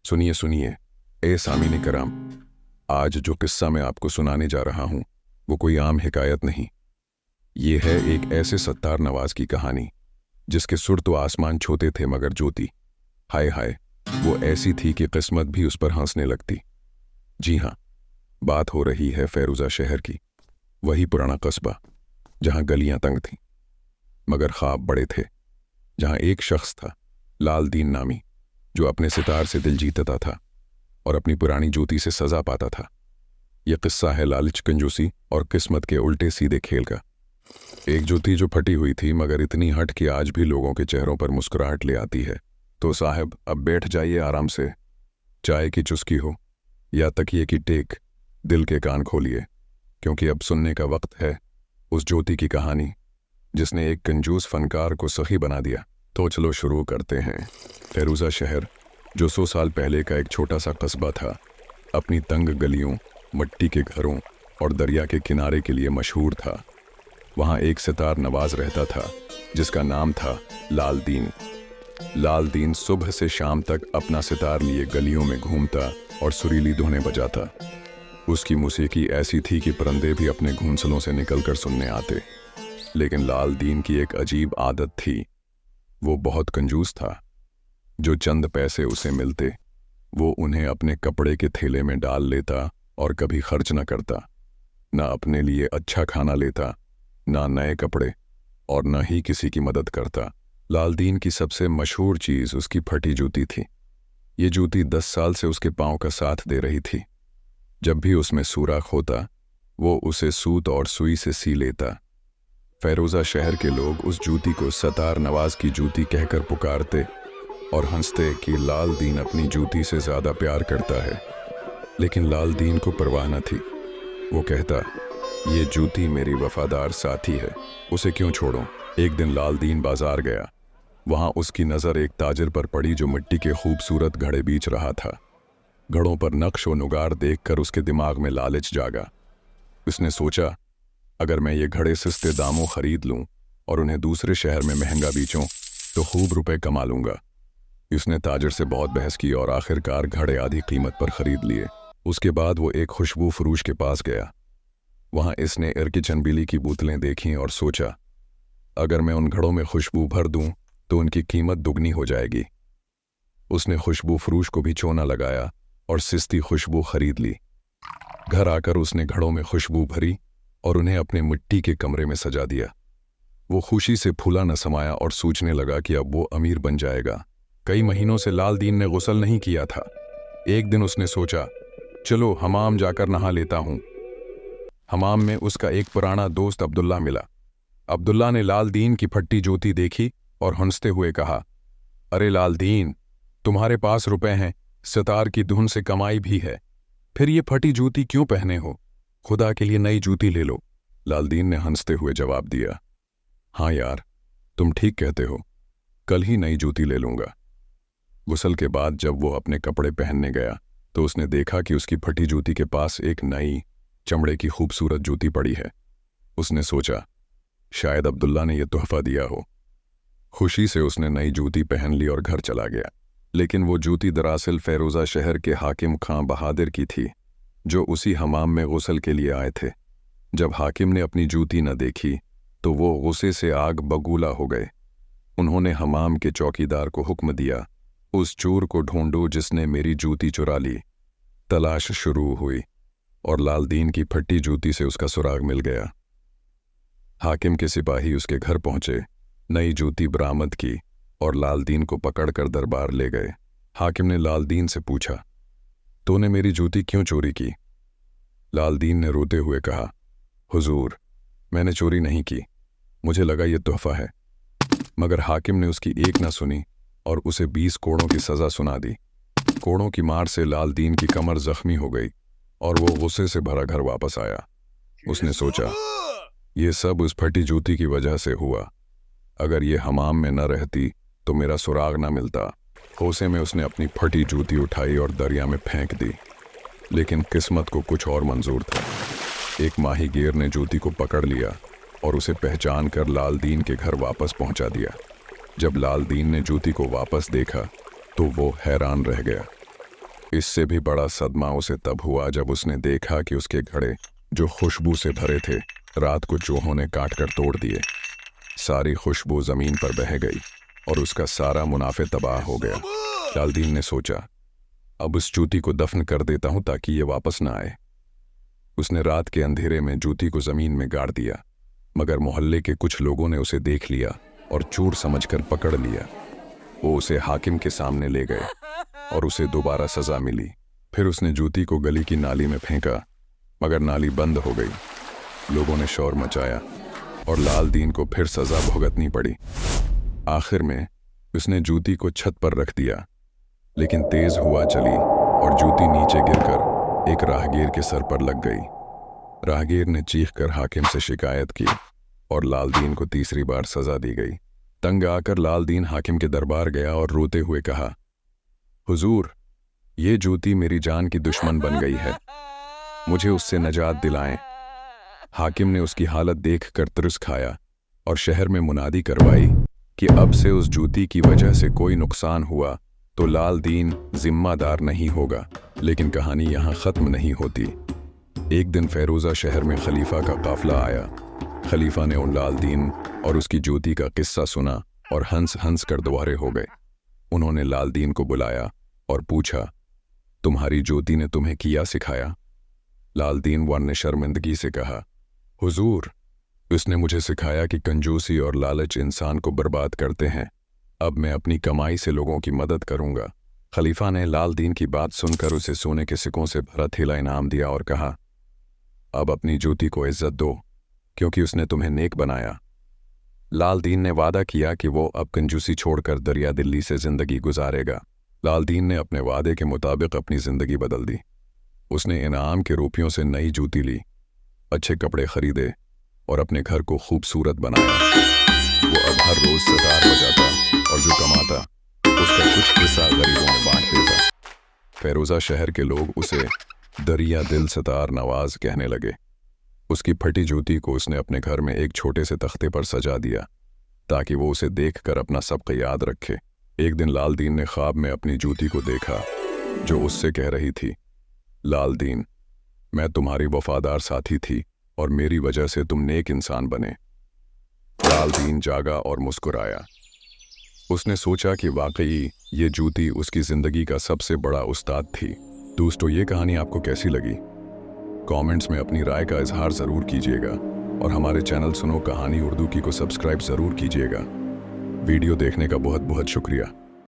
सुनिए सुनिए, ए सामीन कराम, आज जो किस्सा मैं आपको सुनाने जा रहा हूँ वो कोई आम हिकायत नहीं। ये है एक ऐसे सत्तार नवाज की कहानी जिसके सुर तो आसमान छूते थे मगर ज्योति, हाय हाय, वो ऐसी थी कि किस्मत भी उस पर हंसने लगती। जी हाँ, बात हो रही है फेरुजा शहर की, वही पुराना कस्बा जहाँ गलियां तंग थीं मगर ख्वाब बड़े थे। जहाँ एक शख्स था, लाल दीन नामी, जो अपने सितार से दिल जीतता था और अपनी पुरानी ज्योति से सजा पाता था। यह किस्सा है लालच, कंजूसी और किस्मत के उल्टे सीधे खेल का। एक ज्योति जो फटी हुई थी मगर इतनी हट कि आज भी लोगों के चेहरों पर मुस्कुराहट ले आती है। तो साहब, अब बैठ जाइए आराम से, चाय की चुस्की हो या तकिए की टेक, दिल के कान खोलिए, क्योंकि अब सुनने का वक्त है उस ज्योति की कहानी जिसने एक कंजूस फनकार को सखी बना दिया। तो चलो शुरू करते हैं। फेरुजा शहर, जो 100 साल पहले का एक छोटा सा कस्बा था, अपनी तंग गलियों, मिट्टी के घरों और दरिया के किनारे के लिए मशहूर था। वहाँ एक सितार नवाज रहता था जिसका नाम था लाल दीन। लाल दीन सुबह से शाम तक अपना सितार लिए गलियों में घूमता और सुरीली धुनें बजाता। उसकी मौसीकी ऐसी थी कि परिंदे भी अपने घोंसलों से निकलकर सुनने आते। लेकिन लाल दीन की एक अजीब आदत थी, वो बहुत कंजूस था। जो चंद पैसे उसे मिलते वो उन्हें अपने कपड़े के थैले में डाल लेता और कभी खर्च न करता। न अपने लिए अच्छा खाना लेता, ना नए कपड़े, और न ही किसी की मदद करता। लाल दीन की सबसे मशहूर चीज़ उसकी फटी जूती थी। ये जूती 10 साल से उसके पांव का साथ दे रही थी। जब भी उसमें सुराख होता वो उसे सूत और सुई से सी लेता। फेरुजा शहर के लोग उस जूती को सतार नवाज की जूती कहकर पुकारते और हंसते कि लाल दीन अपनी जूती से ज़्यादा प्यार करता है। लेकिन लाल दीन को परवाह न थी। वो कहता, ये जूती मेरी वफादार साथी है, उसे क्यों छोड़ूं। एक दिन लाल दीन बाजार गया। वहाँ उसकी नज़र एक ताजिर पर पड़ी जो मिट्टी के खूबसूरत घड़े बेच रहा था। घड़ों पर नक्श व नुगार देखकर उसके दिमाग में लालच जागा। उसने सोचा, अगर मैं ये घड़े सस्ते दामों खरीद लूं और उन्हें दूसरे शहर में महंगा बेचूं तो खूब रुपए कमा लूंगा। उसने ताजिर से बहुत बहस की और आखिरकार घड़े आधी कीमत पर खरीद लिए। उसके बाद वो एक खुशबू फरोश के पास गया। वहां इसने इर्की चंबीली की बोतलें देखीं और सोचा, अगर मैं उन घड़ों में खुशबू भर दूं तो उनकी कीमत दुगनी हो जाएगी। उसने खुशबू फरोश को भी चोना लगाया और सस्ती खुशबू खरीद ली। घर आकर उसने घड़ों में खुशबू भरी और उन्हें अपने मिट्टी के कमरे में सजा दिया। वो खुशी से फूला न समाया और सोचने लगा कि अब वो अमीर बन जाएगा। कई महीनों से लाल दीन ने गुस्ल नहीं किया था। एक दिन उसने सोचा, चलो हमाम जाकर नहा लेता हूँ। हमाम में उसका एक पुराना दोस्त अब्दुल्ला मिला। अब्दुल्ला ने लाल दीन की फटी जूती देखी और हंसते हुए कहा, अरे लाल दीन, तुम्हारे पास रुपए हैं, सितार की धुन से कमाई भी है, फिर ये फटी जूती क्यों पहने हो? खुदा के लिए नई जूती ले लो। लाल दीन ने हंसते हुए जवाब दिया, हाँ यार, तुम ठीक कहते हो, कल ही नई जूती ले लूंगा। गुस्ल के बाद जब वो अपने कपड़े पहनने गया तो उसने देखा कि उसकी फटी जूती के पास एक नई चमड़े की खूबसूरत जूती पड़ी है। उसने सोचा, शायद अब्दुल्ला ने यह तोहफा दिया हो। खुशी से उसने नई जूती पहन ली और घर चला गया। लेकिन वो जूती दरअसल फेरुजा शहर के हाकिम खां बहादुर की थी, जो उसी हमाम में गुस्ल के लिए आए थे। जब हाकिम ने अपनी जूती न देखी तो वो गुस्से से आग बगूला हो गए। उन्होंने हमाम के चौकीदार को हुक्म दिया, उस चोर को ढूंढो जिसने मेरी जूती चुरा ली। तलाश शुरू हुई और लाल दीन की फटी जूती से उसका सुराग मिल गया। हाकिम के सिपाही उसके घर पहुंचे, नई जूती बरामद की और लाल दीन को पकड़कर दरबार ले गए। हाकिम ने लाल दीन से पूछा, तूने मेरी जूती क्यों चोरी की? लाल दीन ने रोते हुए कहा, हुजूर, मैंने चोरी नहीं की, मुझे लगा ये तोहफा है। मगर हाकिम ने उसकी एक न सुनी और उसे 20 कोड़ों की सज़ा सुना दी। कोड़ों की मार से लाल दीन की कमर जख्मी हो गई और वो गुस्से से भरा घर वापस आया। उसने सोचा, ये सब उस फटी जूती की वजह से हुआ। अगर ये हमाम में न रहती तो मेरा सुराग न मिलता। गुस्से में उसने अपनी फटी जूती उठाई और दरिया में फेंक दी। लेकिन किस्मत को कुछ और मंजूर था। एक माहीगीर ने जूती को पकड़ लिया और उसे पहचान कर लाल दीन के घर वापस पहुंचा दिया। जब लाल दीन ने जूती को वापस देखा तो वो हैरान रह गया। इससे भी बड़ा सदमा उसे तब हुआ जब उसने देखा कि उसके घड़े, जो खुशबू से भरे थे, रात को चूहों ने काट कर तोड़ दिए। सारी खुशबू जमीन पर बह गई और उसका सारा मुनाफे तबाह हो गया। लालदीन ने सोचा, अब उस जूती को दफन कर देता हूं ताकि ये वापस ना आए। उसने रात के अंधेरे में जूती को जमीन में गाड़ दिया, मगर मोहल्ले के कुछ लोगों ने उसे देख लिया और चोर समझकर पकड़ लिया। वो उसे हाकिम के सामने ले गए और उसे दोबारा सजा मिली। फिर उसने जूती को गली की नाली में फेंका, मगर नाली बंद हो गई। लोगों ने शोर मचाया और लालदीन को फिर सजा भुगतनी पड़ी। आखिर में उसने जूती को छत पर रख दिया, लेकिन तेज हवा चली और जूती नीचे गिरकर एक राहगीर के सर पर लग गई। राहगीर ने चीख कर हाकिम से शिकायत की और लालदीन को तीसरी बार सजा दी गई। तंग आकर लालदीन हाकिम के दरबार गया और रोते हुए कहा, हुजूर, ये जूती मेरी जान की दुश्मन बन गई है, मुझे उससे नजात दिलाएं। हाकिम ने उसकी हालत देखकर तरस खाया और शहर में मुनादी करवाई कि अब से उस जूती की वजह से कोई नुकसान हुआ तो लालदीन जिम्मेदार नहीं होगा। लेकिन कहानी यहाँ ख़त्म नहीं होती। एक दिन फेरोज़ा शहर में खलीफा का काफिला आया। खलीफा ने उन लालदीन और उसकी जूती का किस्सा सुना और हंस हंस कर दुआरे हो गए। उन्होंने लालदीन को बुलाया और पूछा, तुम्हारी जूती ने तुम्हें किया सिखाया? लालदीन वन ने शर्मिंदगी से कहा, हुजूर, उसने मुझे सिखाया कि कंजूसी और लालच इंसान को बर्बाद करते हैं। अब मैं अपनी कमाई से लोगों की मदद करूंगा। खलीफा ने लालदीन की बात सुनकर उसे सोने के सिक्कों से भरा थैला इनाम दिया और कहा, अब अपनी जूती को इज्जत दो, क्योंकि उसने तुम्हें नेक बनाया। लालदीन ने वादा किया कि वो अब कंजूसी छोड़कर दरिया दिल्ली से जिंदगी गुजारेगा। लालदीन ने अपने वादे के मुताबिक अपनी जिंदगी बदल दी। उसने इनाम के रुपयों से नई जूती ली, अच्छे कपड़े खरीदे और अपने घर को खूबसूरत बनाया। वो अब हर रोज सितार बजाता और जो कमाता उसका कुछ हिस्सा गरीबों में बांट देता। फेरोज़ा शहर के लोग उसे दरिया दिल सितार नवाज कहने लगे। उसकी फटी जूती को उसने अपने घर में एक छोटे से तख्ते पर सजा दिया ताकि वो उसे देखकर अपना सबक याद रखे। एक दिन लालदीन ने ख्वाब में अपनी जूती को देखा जो उससे कह रही थी, लालदीन, मैं तुम्हारी वफादार साथी थी और मेरी वजह से तुम नेक इंसान बने। लालदीन जागा और मुस्कुराया। उसने सोचा कि वाकई ये जूती उसकी जिंदगी का सबसे बड़ा उस्ताद थी। दोस्तों, ये कहानी आपको कैसी लगी? कमेंट्स में अपनी राय का इजहार ज़रूर कीजिएगा और हमारे चैनल सुनो कहानी उर्दू की को सब्सक्राइब ज़रूर कीजिएगा। वीडियो देखने का बहुत बहुत शुक्रिया।